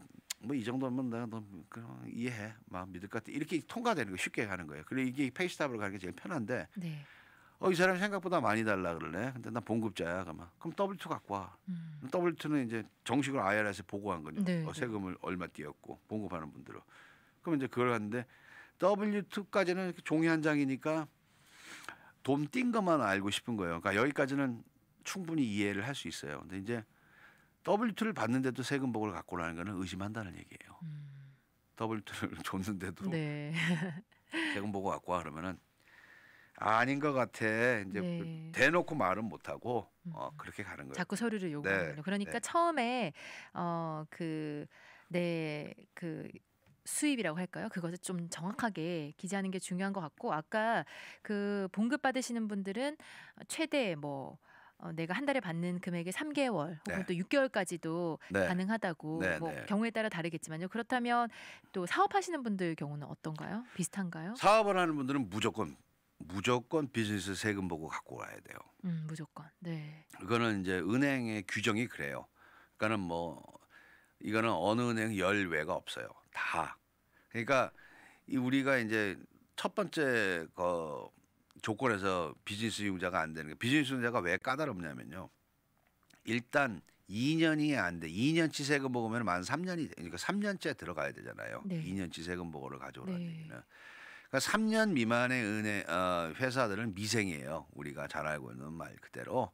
뭐 이 정도면 내가 너 그냥 이해해 막 믿을 것 같아 이렇게 통과되는 거 쉽게 가는 거예요. 그래 이게 페이스톱으로 가는 게 제일 편한데 네. 이 사람이 생각보다 많이 달라 그러네. 근데 나 봉급자야. 그러면 그럼 W2 갖고 와. 음. W2는 이제 정식으로 IRS에 보고한 거죠. 네. 네. 세금을 얼마 띄었고 봉급하는 분들은. 그럼 이제 그걸 하는데 W2까지는 이렇게 종이 한 장이니까 돈 띈 것만 알고 싶은 거예요. 그러니까 여기까지는 충분히 이해를 할 수 있어요. 근데 이제 W2를 받는데도 세금 보고를 갖고 오라는 거는 의심한다는 얘기예요. 음. W2를 줬는데도 네. 세금 보고 갖고 와 그러면은 아닌 것 같아. 이제 네. 대놓고 말은 못 하고 음. 그렇게 가는 거예요. 자꾸 서류를 네. 요구하는군요. 그러니까 네. 처음에 그 수입이라고 할까요? 그것을 좀 정확하게 기재하는 게 중요한 것 같고 아까 그 봉급 받으시는 분들은 최대 뭐 내가 한 달에 받는 금액의 3개월 혹은 네. 또 6개월까지도 네. 가능하다고 네, 뭐 네. 경우에 따라 다르겠지만요. 그렇다면 또 사업하시는 분들 경우는 어떤가요? 비슷한가요? 사업을 하는 분들은 무조건 비즈니스 세금 보고 갖고 와야 돼요. 무조건. 네. 그거는 이제 은행의 규정이 그래요. 그러니까는 뭐 이거는 어느 은행 열외가 없어요. 다. 그러니까 우리가 이제 첫 번째 조건에서 비즈니스 융자가 안 되는 게 비즈니스 융자가 왜 까다롭냐면요. 일단 2년이 안 돼. 2년치 세금 보고면 만 3년이 그러니까 3년째 들어가야 되잖아요. 네. 2년치 세금 보고를 가져오라는 네. 얘기는. 그러니까 3년 미만의 회사들은 미생이에요. 우리가 잘 알고 있는 말 그대로.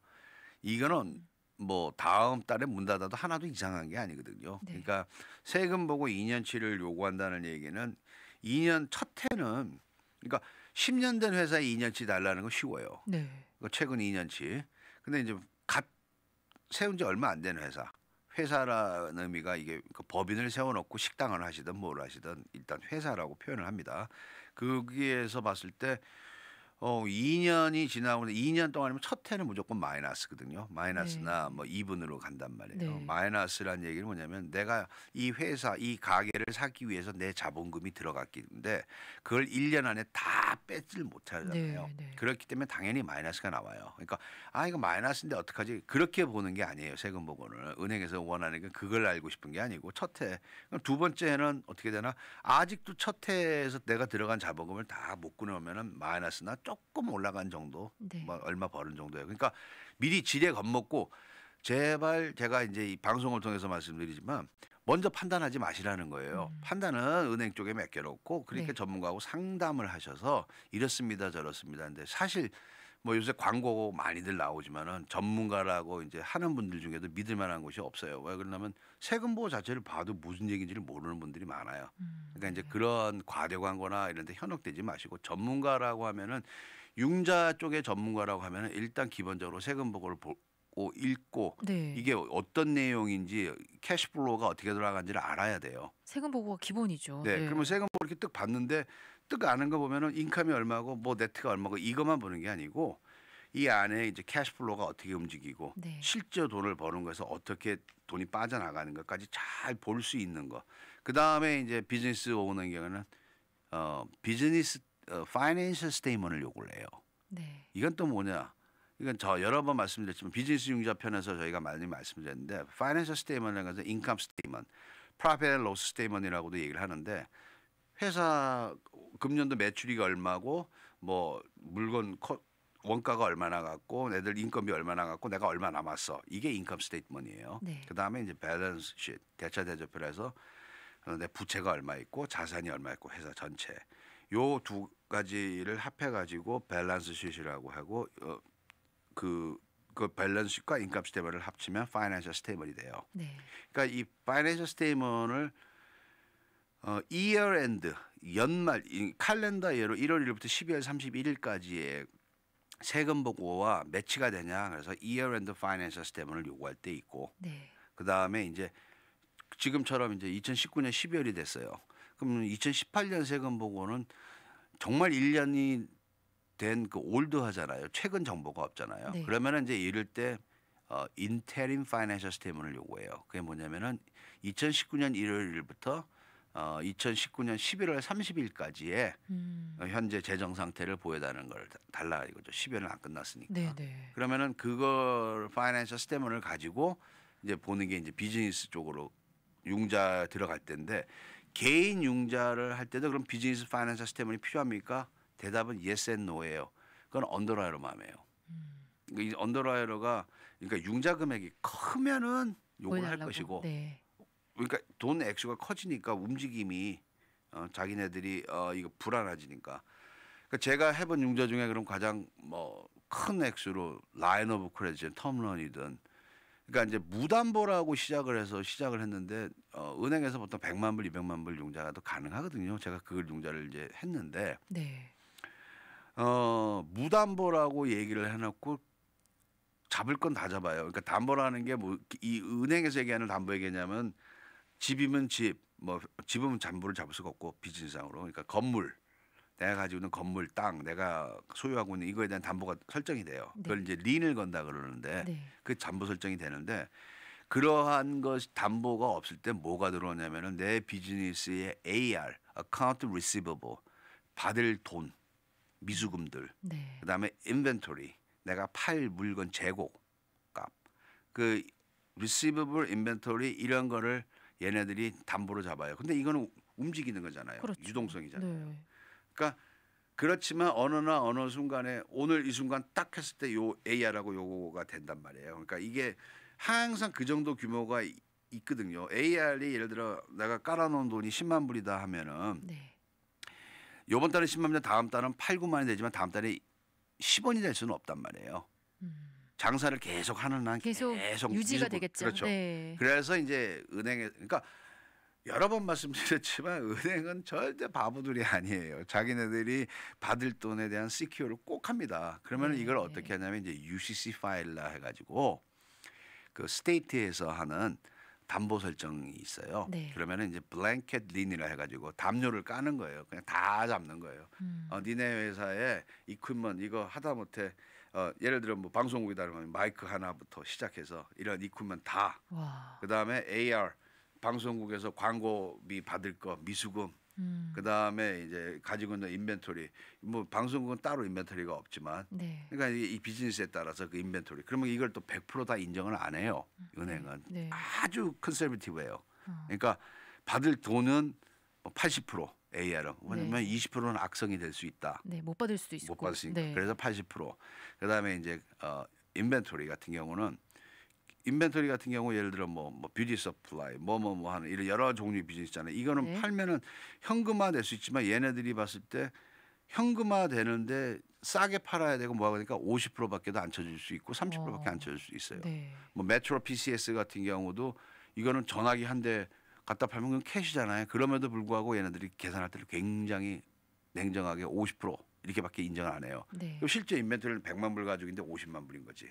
이거는 뭐 다음 달에 문 닫아도 하나도 이상한 게 아니거든요. 네. 그러니까 세금 보고 2년치를 요구한다는 얘기는 2년 첫 해는 그러니까 10년 된 회사에 2년치 달라는 건 쉬워요. 네. 최근 2년치. 근데 이제 갓 세운 지 얼마 안 된 회사라는 의미가 이게 그 법인을 세워놓고 식당을 하시든 뭘 하시든 일단 회사라고 표현을 합니다. 거기에서 봤을 때 2년이 지나고 2년 동안이면 첫 해는 무조건 마이너스거든요. 마이너스나 네. 뭐 2분으로 간단 말이에요. 네. 마이너스란 얘기는 뭐냐면 내가 이 회사, 이 가게를 사기 위해서 내 자본금이 들어갔기인데 그걸 1년 안에 다 뺏질 못하잖아요. 네. 네. 그렇기 때문에 당연히 마이너스가 나와요. 그러니까 이거 마이너스인데 어떡하지? 그렇게 보는 게 아니에요. 세금 보고는. 은행에서 원하는 게 그걸 알고 싶은 게 아니고 첫 해. 그럼 두 번째 해는 어떻게 되나? 아직도 첫 해에서 내가 들어간 자본금을 다 못 끊어오면은 마이너스나 조금 올라간 정도, 네. 뭐 얼마 버는 정도예요. 그러니까 미리 지레 겁먹고 제발 제가 이제 이 방송을 통해서 말씀드리지만 먼저 판단하지 마시라는 거예요. 판단은 은행 쪽에 맡겨놓고 그렇게 네. 전문가하고 상담을 하셔서 이렇습니다, 저렇습니다. 근데 사실 뭐 요새 광고 많이들 나오지만은 전문가라고 이제 하는 분들 중에도 믿을 만한 곳이 없어요. 왜 그러냐면 세금 보호 자체를 봐도 무슨 얘기인지를 모르는 분들이 많아요. 그러니까 이제 네. 그런 과대 광고나 이런 데 현혹되지 마시고 전문가라고 하면은 융자 쪽의 전문가라고 하면은 일단 기본적으로 세금 보고를 보고 읽고 네. 이게 어떤 내용인지 캐시플로우가 어떻게 돌아가는지를 알아야 돼요. 세금 보고가 기본이죠. 네, 네. 그러면 세금 보고 이렇게 뜩 봤는데 뜩 아는 거 보면은 인컴이 얼마고 뭐 네트가 얼마고 이것만 보는 게 아니고 이 안에 이제 캐시플로우가 어떻게 움직이고 네. 실제 돈을 버는 거에서 어떻게 돈이 빠져나가는 것까지 잘 볼 수 있는 거. 그 다음에 이제 비즈니스 오는 경우는 비즈니스 파이낸셜 스테이먼트를 요구를 해요. 네. 이건 또 뭐냐? 이건 저 여러 번 말씀드렸지만 비즈니스 융자 편에서 저희가 많이 말씀드렸는데 파이낸셜 스테이먼트라는 것은 인컴 스테이먼트, 프로핏 앤 로스 스테이먼트라고도 얘기를 하는데 회사 금년도 매출이 얼마고 뭐 물건 원가가 얼마나 갔고 애들 인건비 얼마나 갔고 내가 얼마 남았어. 이게 인컴 스테이트먼트예요. 네. 그다음에 이제 밸런스 쉿 대차 대조표를 해서 내 부채가 얼마 있고 자산이 얼마 있고 회사 전체 요 두 가지를 합해 가지고 밸런스 쉿이라고 하고 그 밸런스 쉿과 인컴 스테이트먼트를 합치면 파이낸셜 스테이트먼트이 돼요. 네. 그러니까 이 파이낸셜 스테이트먼트를 year end 연말 칼렌더 예로 1월 1일부터 12월 31일까지의 세금 보고와 매치가 되냐 그래서 year end financial statement을 요구할 때 있고 네. 그 다음에 이제 지금처럼 이제 2019년 12월이 됐어요. 그럼 2018년 세금 보고는 정말 1년이 된 그 올드하잖아요. 최근 정보가 없잖아요. 네. 그러면은 이제 이럴 때 interim financial statement을 요구해요. 그게 뭐냐면은 2019년 1월 1일부터 2019년 11월 30일까지의 현재 재정 상태를 보여달라는 걸 달라 이거죠. 10여년 안 끝났으니까. 네. 네. 그러면은 그걸 파이낸셜 스테이먼트를 가지고 이제 보는 게 이제 비즈니스 쪽으로 융자 들어갈 때인데 개인 융자를 할 때도 그럼 비즈니스 파이낸셜 스테이먼트이 필요합니까? 대답은 yes and no예요. 그건 언더라이어만 해요. 이 언더라이어가 그러니까 융자 금액이 크면은 요구를 할 보여달라고. 것이고 네. 그러니까 돈 액수가 커지니까 움직임이 자기네들이 이거 불안해지니까. 그러니까 제가 해본 융자 중에 그럼 가장 뭐 큰 액수로 라인 오브 크레딧, 텀런이든 그러니까 이제 무담보라고 시작을 했는데 은행에서 보통 100만 불, 200만 불 융자가 또 가능하거든요. 제가 그 융자를 이제 했는데 네. 무담보라고 얘기를 해놓고 잡을 건 다 잡아요. 그러니까 담보라는 게 뭐 이 은행에서 얘기하는 담보의 개념은 집이면 집, 뭐 집이면 담보를 잡을 수가 없고 비즈니스상으로 그러니까 건물, 내가 가지고 있는 건물, 땅, 내가 소유하고 있는 이거에 대한 담보가 설정이 돼요. 네. 그걸 이제 린을 건다 그러는데 네. 그 담보 설정이 되는데 그러한 것 담보가 없을 때 뭐가 들어오냐면은 내 비즈니스의 AR, Account Receivable, 받을 돈, 미수금들, 네. 그다음에 인벤토리, 내가 팔 물건 재고 값, 그 receivable, inventory 이런 거를 얘네들이 담보로 잡아요. 근데 이거는 움직이는 거잖아요. 그렇죠. 유동성이잖아요. 네. 그러니까 그렇지만 어느 순간에 오늘 이 순간 딱 했을 때 요 AR하고 요거가 된단 말이에요. 그러니까 이게 항상 그 정도 규모가 있거든요. AR이 예를 들어 내가 깔아놓은 돈이 10만 불이다 하면은 네. 요번 달에 10만 불, 다음 달은 8, 9만이 되지만 다음 달에 10원이 될 수는 없단 말이에요. 장사를 계속 하는 한 계속 유지가 미수분, 되겠죠. 그렇죠. 네. 그래서 이제 은행에 그러니까 여러 번 말씀드렸지만 은행은 절대 바보들이 아니에요. 자기네들이 받을 돈에 대한 시큐어를 꼭 합니다. 그러면 이걸 어떻게 네. 하냐면 이제 UCC 파일라 해가지고 그 스테이트에서 하는 담보 설정이 있어요. 네. 그러면은 이제 블랭켓 린이라 해가지고 담요를 까는 거예요. 그냥 다 잡는 거예요. 음. 니네 회사에 이퀄먼 이거 하다못해 예를 들어 뭐 방송국이다 그러면 마이크 하나부터 시작해서 이런 이퀄먼 다. 와. 그다음에 AR 방송국에서 광고비 받을 거 미수금. 음. 그다음에 이제 가지고 있는 인벤토리 뭐 방송국은 따로 인벤토리가 없지만 네. 그러니까 이 비즈니스에 따라서 그 인벤토리 그러면 이걸 또 100%다 인정을 안 해요. 은행은 네. 아주 컨serva티브해요. 어. 그러니까 받을 돈은 뭐 80% AR은 왜냐면 네. 20%는 악성이 될 수 있다. 네. 못 받을 수도 못 있고. 받으니까 네. 그래서 80%. 그다음에 이제 인벤토리 같은 경우는 인벤토리 같은 경우 예를 들어 뭐 뷰티 서플라이 뭐 하는 이런 여러 종류의 비즈니스 있잖아요. 이거는 네. 팔면은 현금화 될 수 있지만 얘네들이 봤을 때 현금화 되는데 싸게 팔아야 되고 뭐 하니까 50%밖에도 안 쳐줄 수 있고 30%밖에 안 쳐줄 수 있어요. 네. 뭐 메트로 PCS 같은 경우도 이거는 전화기 한 대 갖다 팔면 그건 캐시잖아요. 그럼에도 불구하고 얘네들이 계산할 때를 굉장히 냉정하게 50% 이렇게밖에 인정을 안 해요. 네. 그럼 실제 인벤토리는 100만 불 가지고 있는데 50만 불인 거지.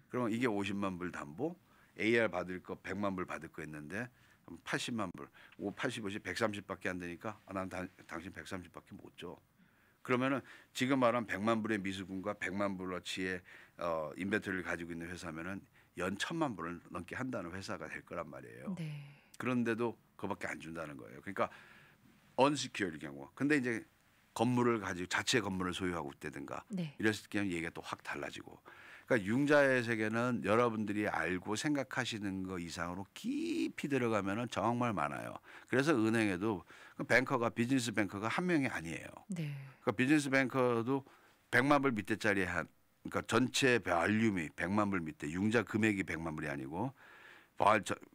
그러면 이게 50만 불 담보, AR 받을 거 100만 불 받을 거 있는데 80만 불, 80이 130밖에 안 되니까 난 당신 130밖에 못 줘. 그러면은 지금 말한 100만 불의 미수금과 100만 불어치의 인벤토리를 가지고 있는 회사면은 연 1000만 불을 넘게 한다는 회사가 될 거란 말이에요. 네. 그런데도 그거밖에 안 준다는 거예요. 그러니까 언시큐어일 경우. 근데 이제 건물을 가지고 자체 건물을 소유하고 있다든가 네. 이랬을 경우 얘기가 또 확 달라지고. 그러니까 융자의 세계는 여러분들이 알고 생각하시는 거 이상으로 깊이 들어가면은 정말 많아요. 그래서 은행에도 그 뱅커가 비즈니스 뱅커가 한 명이 아니에요. 네. 그러니까 비즈니스 뱅커도 100만 불 밑에짜리 한 그러니까 전체 발륨이 100만 불 밑에 융자 금액이 100만 불이 아니고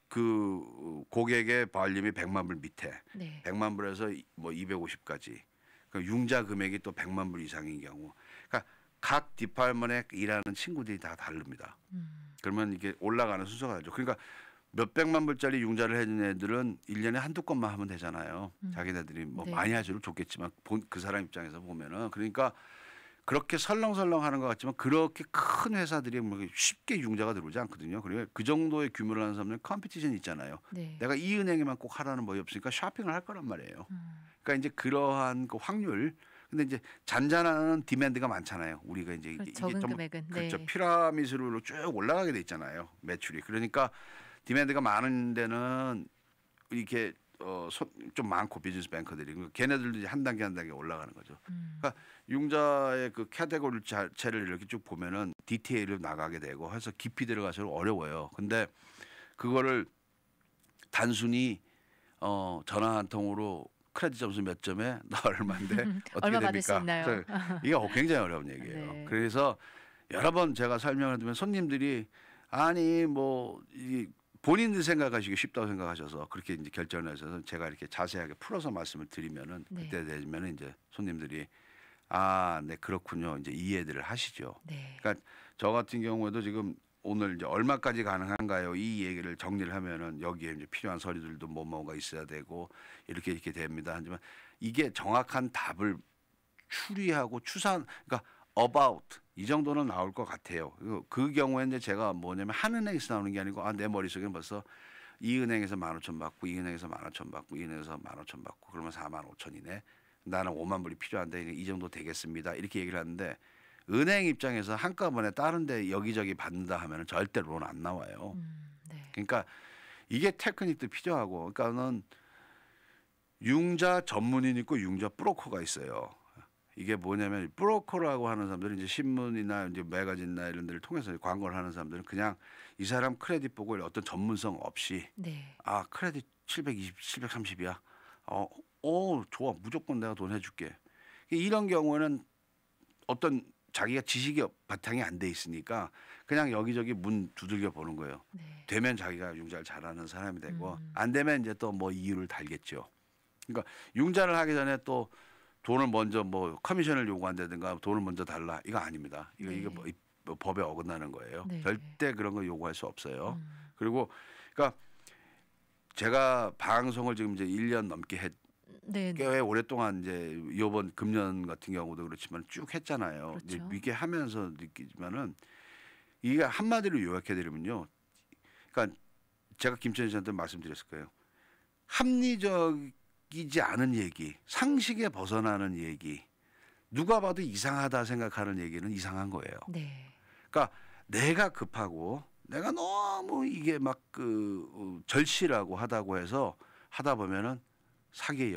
그 고객의 발륨이 100만 불 밑에 네. 100만 불에서 뭐 250까지 그 융자 금액이 또 100만 불 이상인 경우 그러니까 각 디파트먼에 일하는 친구들이 다 다릅니다. 그러면 이게 올라가는 순서가 다르죠. 그러니까 몇백만 불짜리 융자를 해준 애들은 1년에 한두 건만 하면 되잖아요. 자기네들이 뭐 네. 많이 할수록 좋겠지만 그 사람 입장에서 보면은 그러니까 그렇게 설렁설렁 하는 것 같지만 그렇게 큰 회사들이 뭐 쉽게 융자가 들어오지 않거든요. 그러니까 그 정도의 규모를 하는 사람들은 컴피티션이 있잖아요. 네. 내가 이 은행에만 꼭 하라는 법이 없으니까 쇼핑을 할 거란 말이에요. 그러니까 이제 그러한 그 확률 근데 이제 잔잔한 디맨드가 많잖아요. 우리가 이제 이게 적은 좀 금액은. 그렇죠. 네. 피라미드로 쭉 올라가게 돼 있잖아요. 매출이. 그러니까 디맨드가 많은 데는 이렇게 좀 많고 비즈니스 뱅커들이 그러니까 걔네들도 이제 한 단계 한 단계 올라가는 거죠. 그러니까 융자의 그 카테고리 자체를 이렇게 쭉 보면은 디테일로 나가게 되고 해서 깊이 들어가서 어려워요. 근데 그거를 단순히 전화 한 통으로 크레딧 점수 몇 점에 나 얼마인데 어떻게 얼마 됩니까? 받을 수 있나요? 그래서 이게 굉장히 어려운 얘기예요. 네. 그래서 여러 번 제가 설명을 드리면 손님들이 아니 뭐 본인들 생각하시기 쉽다고 생각하셔서 그렇게 이제 결정을 하셔서 제가 이렇게 자세하게 풀어서 말씀을 드리면은 네. 그때 되면은 이제 손님들이 네 그렇군요. 이제 이해들을 하시죠. 네. 그러니까 저 같은 경우에도 지금 오늘 이제 얼마까지 가능한가요? 이 얘기를 정리를 하면은 여기에 이제 필요한 서류들도 뭐가 있어야 되고 이렇게 됩니다. 하지만 이게 정확한 답을 추리하고 추산 그러니까 about 이 정도는 나올 것 같아요. 그 경우에 이제 제가 뭐냐면 한 은행에서 나오는 게 아니고 내 머릿속에는 벌써 이 은행에서 15,000 받고 이 은행에서 15,000 받고 이 은행에서 15,000 받고 그러면 45,000이네. 나는 5만 불이 필요한데 이 정도 되겠습니다. 이렇게 얘기를 하는데 은행 입장에서 한꺼번에 다른 데 여기저기 받는다 하면은 절대 론 안 나와요. 네. 그러니까 이게 테크닉도 필요하고 그러니까는 융자 전문인 있고 융자 브로커가 있어요. 이게 뭐냐면 브로커라고 하는 사람들은 이제 신문이나 이제 매거진이나 이런 데를 통해서 광고를 하는 사람들은 그냥 이 사람 크레딧 보고 어떤 전문성 없이 네. 크레딧 720, 730이야. 좋아. 무조건 내가 돈 해줄게. 이런 경우에는 어떤 자기가 지식이 바탕이 안 돼 있으니까 그냥 여기저기 문 두들겨 보는 거예요. 네. 되면 자기가 융자를 잘하는 사람이 되고 안 되면 이제 또 뭐 이유를 달겠죠. 그러니까 융자를 하기 전에 또 돈을 먼저 뭐 커미션을 요구한다든가 돈을 먼저 달라 이거 아닙니다. 이거 네. 이게 뭐 법에 어긋나는 거예요. 네. 절대 그런 거 요구할 수 없어요. 그리고 그러니까 제가 방송을 지금 이제 1년 넘게 꽤 네네. 오랫동안 이제 요번 금년 같은 경우도 그렇지만 쭉 했잖아요. 이제 그렇죠. 이게 하면서 느끼지만은 이게 한마디로 요약해 드리면요. 그러니까 제가 김천희 씨한테 말씀드렸을 거예요. 합리적이지 않은 얘기, 상식에 벗어나는 얘기, 누가 봐도 이상하다 생각하는 얘기는 이상한 거예요. 네. 그러니까 내가 급하고 내가 너무 이게 막 절실하고 하다고 해서 하다 보면은 사기에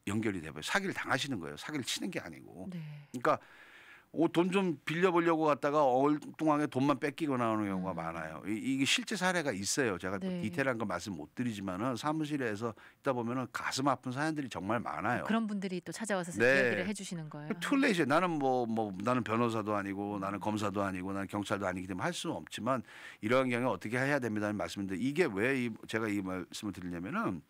연결이 돼버려. 사기를 당하시는 거예요. 사기를 치는 게 아니고. 네. 그러니까 돈 좀 빌려보려고 갔다가 엉뚱하게 돈만 뺏기고 나오는 경우가 음. 많아요. 이게 실제 사례가 있어요. 제가 또 네. 디테일한 거 말씀 못 드리지만은 사무실에서 있다 보면은 가슴 아픈 사연들이 정말 많아요. 그런 분들이 또 찾아와서 이야기를 네. 해 주시는 거예요. 툴레이죠. 나는 나는 변호사도 아니고 나는 검사도 아니고 나는 경찰도 아니기 때문에 할 수는 없지만 이러한 경우에 어떻게 해야 됩니다는 말씀인데 이게 왜 제가 이 말씀을 드리냐면은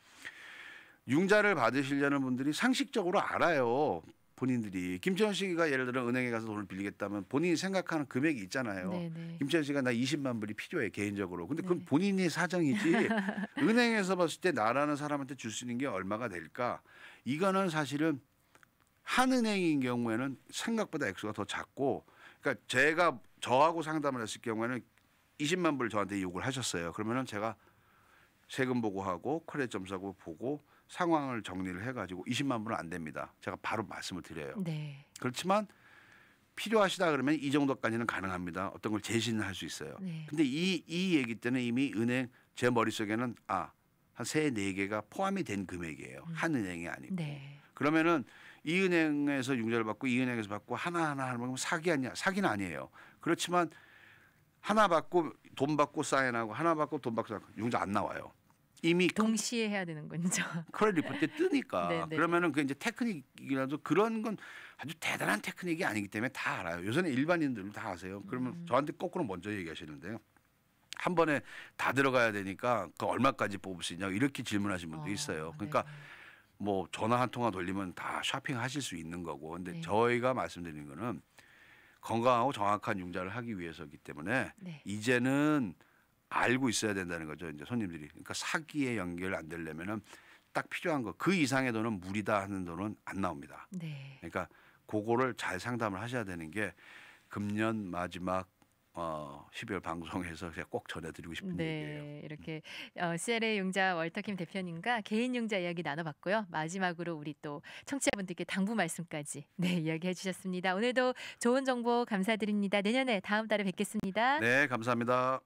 융자를 받으시려는 분들이 상식적으로 알아요. 본인들이 김재원 씨가 예를 들어 은행에 가서 돈을 빌리겠다면 본인이 생각하는 금액이 있잖아요. 네네. 김재원 씨가 나 20만 불이 필요해 개인적으로. 근데 그건 네. 본인의 사정이지. 은행에서 봤을 때 나라는 사람한테 줄 수 있는 게 얼마가 될까? 이거는 사실은 한은행인 경우에는 생각보다 액수가 더 작고, 그러니까 제가 저하고 상담을 했을 경우에는 20만 불 저한테 요구를 하셨어요. 그러면은 제가 세금 보고하고 크레딧 점수하고 보고 상황을 정리를 해가지고 20만 불은 안 됩니다. 제가 바로 말씀을 드려요. 네. 그렇지만 필요하시다 그러면 이 정도까지는 가능합니다. 어떤 걸 제시는 할 수 있어요. 네. 근데 이 얘기 때는 이미 은행 제 머릿속에는 한 3-4개가 포함이 된 금액이에요. 한 은행이 아니고. 네. 그러면은 이 은행에서 융자를 받고 이 은행에서 받고 하나하나 하는 건 사기 아니야. 사기는 아니에요. 그렇지만 하나 받고 돈 받고 사인하고 하나 받고 돈 받고 사인하고 융자 안 나와요. 이미 동시에 해야 되는군요. 크레딧 리포트에 뜨니까. 네네. 그러면은 그 이제 테크닉이라도 그런 건 아주 대단한 테크닉이 아니기 때문에 다 알아요. 요새는 일반인들도 다 아세요. 그러면 저한테 거꾸로 먼저 얘기하시는데요. 한 번에 다 들어가야 되니까 그 얼마까지 뽑을 수 있냐고 이렇게 질문하시는 분도 있어요. 그러니까 네. 뭐 전화 한 통화 돌리면 다 쇼핑하실 수 있는 거고. 근데 네. 저희가 말씀드리는 거는 건강하고 정확한 융자를 하기 위해서이기 때문에 네. 이제는 알고 있어야 된다는 거죠. 이제 손님들이. 그러니까 사기에 연결 안 되려면은 딱 필요한 거. 그 이상의 돈은 무리다 하는 돈은 안 나옵니다. 네. 그러니까 그거를 잘 상담을 하셔야 되는 게 금년 마지막 12월 방송에서 제가 꼭 전해드리고 싶은 얘기예요. 네. 이렇게 CLA 융자 월터킴 대표님과 개인 융자 이야기 나눠봤고요. 마지막으로 우리 또 청취자분들께 당부 말씀까지 이야기해 주셨습니다. 오늘도 좋은 정보 감사드립니다. 내년에 다음 달에 뵙겠습니다. 네, 감사합니다.